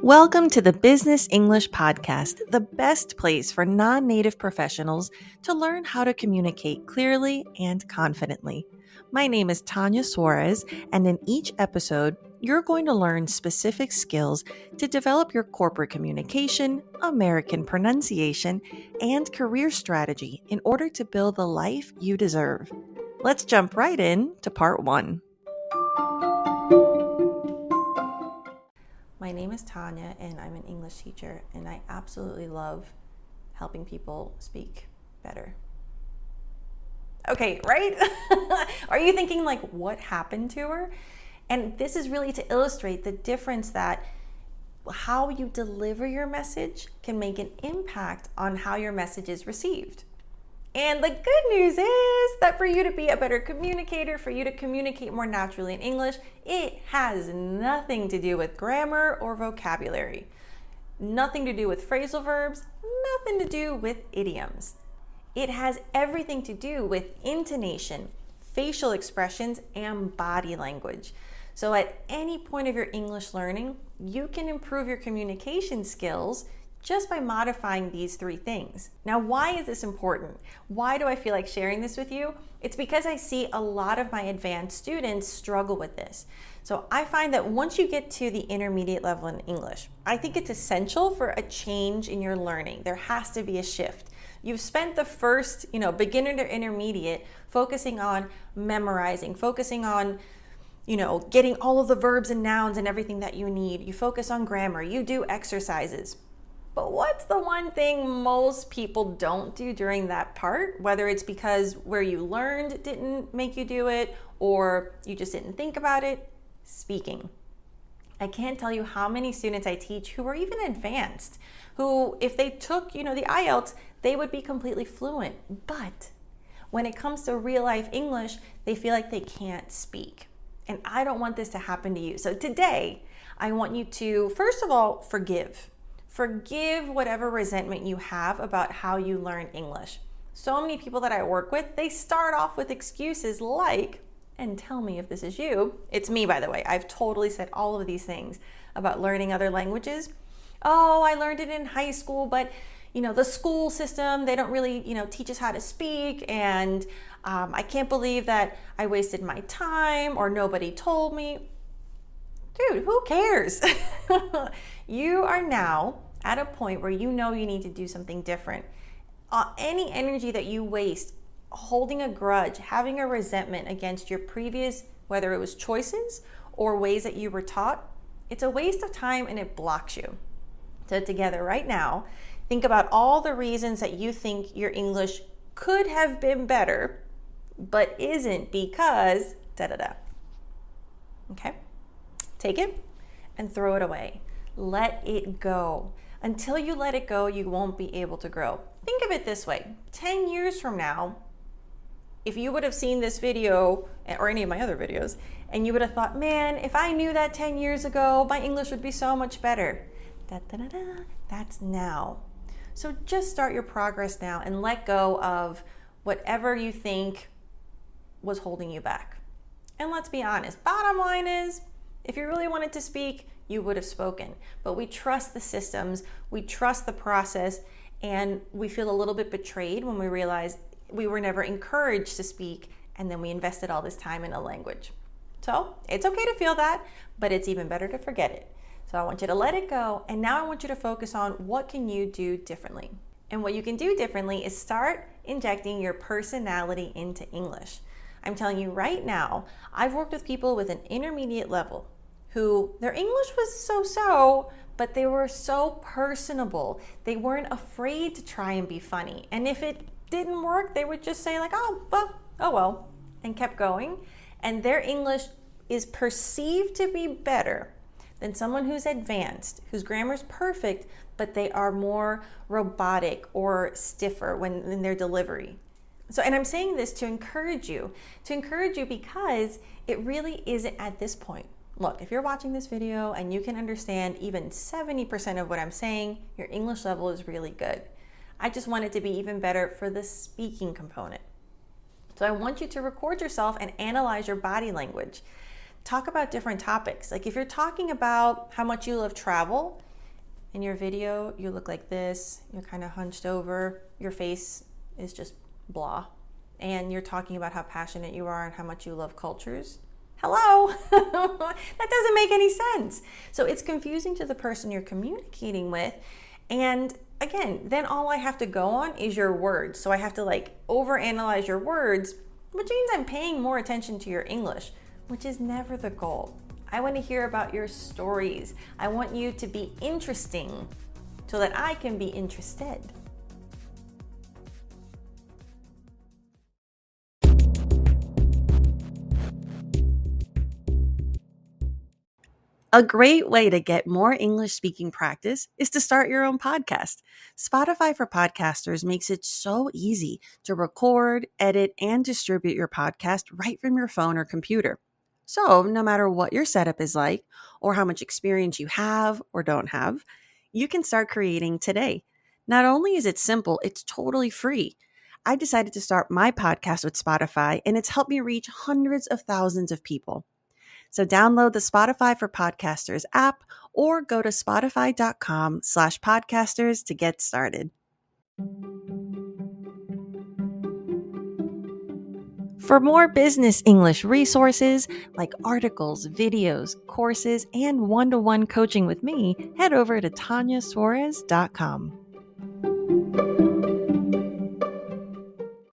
Welcome to the Business English Podcast, the best place for non-native professionals to learn how to communicate clearly and confidently. My name is Tanya Suarez, and in each episode, you're going to learn specific skills to develop your corporate communication, American pronunciation, and career strategy in order to build the life you deserve. Let's jump right in to part one. My name is Tanya, and I'm an English teacher, and I absolutely love helping people speak better. Okay, right? Are you thinking like, what happened to her? And this is really to illustrate the difference that how you deliver your message can make an impact on how your message is received. And the good news is that for you to be a better communicator, for you to communicate more naturally in English, it has nothing to do with grammar or vocabulary, nothing to do with phrasal verbs, nothing to do with idioms. It has everything to do with intonation, facial expressions, and body language. So at any point of your English learning, you can improve your communication skills just by modifying these three things. Now, why is this important? Why do I feel like sharing this with you? It's because I see a lot of my advanced students struggle with this. So I find that once you get to the intermediate level in English, I think it's essential for a change in your learning. There has to be a shift. You've spent the first, beginner to intermediate focusing on memorizing, focusing on getting all of the verbs and nouns and everything that you need. You focus on grammar, you do exercises. But what's the one thing most people don't do during that part? Whether it's because where you learned didn't make you do it or you just didn't think about it, speaking. I can't tell you how many students I teach who are even advanced, who if they took, the IELTS, they would be completely fluent. But when it comes to real life English, they feel like they can't speak. And I don't want this to happen to you. So today, I want you to, first of all, forgive. Forgive whatever resentment you have about how you learn English. So many people that I work with, they start off with excuses like, and tell me if this is you. It's me, by the way. I've totally said all of these things about learning other languages. Oh, I learned it in high school, but the school system, they don't really, teach us how to speak. And I can't believe that I wasted my time or nobody told me. Dude, who cares? You are now at a point where you know you need to do something different. Any energy that you waste holding a grudge, having a resentment against your previous, whether it was choices or ways that you were taught, it's a waste of time and it blocks you. So together right now, think about all the reasons that you think your English could have been better, but isn't because da-da-da. Okay? Take it and throw it away. Let it go. Until you let it go, you won't be able to grow. Think of it this way. 10 years from now, if you would have seen this video or any of my other videos, and you would have thought, man, if I knew that 10 years ago, my English would be so much better. Da-da-da-da. That's now. So just start your progress now and let go of whatever you think was holding you back. And let's be honest, bottom line is, if you really wanted to speak, you would have spoken. But we trust the systems, we trust the process, and we feel a little bit betrayed when we realize we were never encouraged to speak, and then we invested all this time in a language. So it's okay to feel that, but it's even better to forget it. So I want you to let it go, and now I want you to focus on what can you do differently. And what you can do differently is start injecting your personality into English. I'm telling you right now, I've worked with people with an intermediate level who their English was so-so, but they were so personable. They weren't afraid to try and be funny. And if it didn't work, they would just say like, oh well, and kept going. And their English is perceived to be better than someone who's advanced, whose grammar's perfect, but they are more robotic or stiffer in their delivery. So, and I'm saying this to encourage you because it really isn't at this point. Look, if you're watching this video and you can understand even 70% of what I'm saying, your English level is really good. I just want it to be even better for the speaking component. So I want you to record yourself and analyze your body language. Talk about different topics. Like if you're talking about how much you love travel, In your video, you look like this, you're kind of hunched over, your face is just blah, and you're talking about how passionate you are and how much you love cultures. Hello? That doesn't make any sense. So it's confusing to the person you're communicating with. And again, then all I have to go on is your words. So I have to overanalyze your words, which means I'm paying more attention to your English, which is never the goal. I want to hear about your stories. I want you to be interesting so that I can be interested. A great way to get more English speaking practice is to start your own podcast. Spotify for Podcasters makes it so easy to record, edit, and distribute your podcast right from your phone or computer. So, no matter what your setup is like, or how much experience you have or don't have, you can start creating today. Not only is it simple, it's totally free. I decided to start my podcast with Spotify, and it's helped me reach hundreds of thousands of people. So download the Spotify for Podcasters app or go to spotify.com/podcasters to get started. For more business English resources like articles, videos, courses, and one-to-one coaching with me, head over to tanyasuarez.com.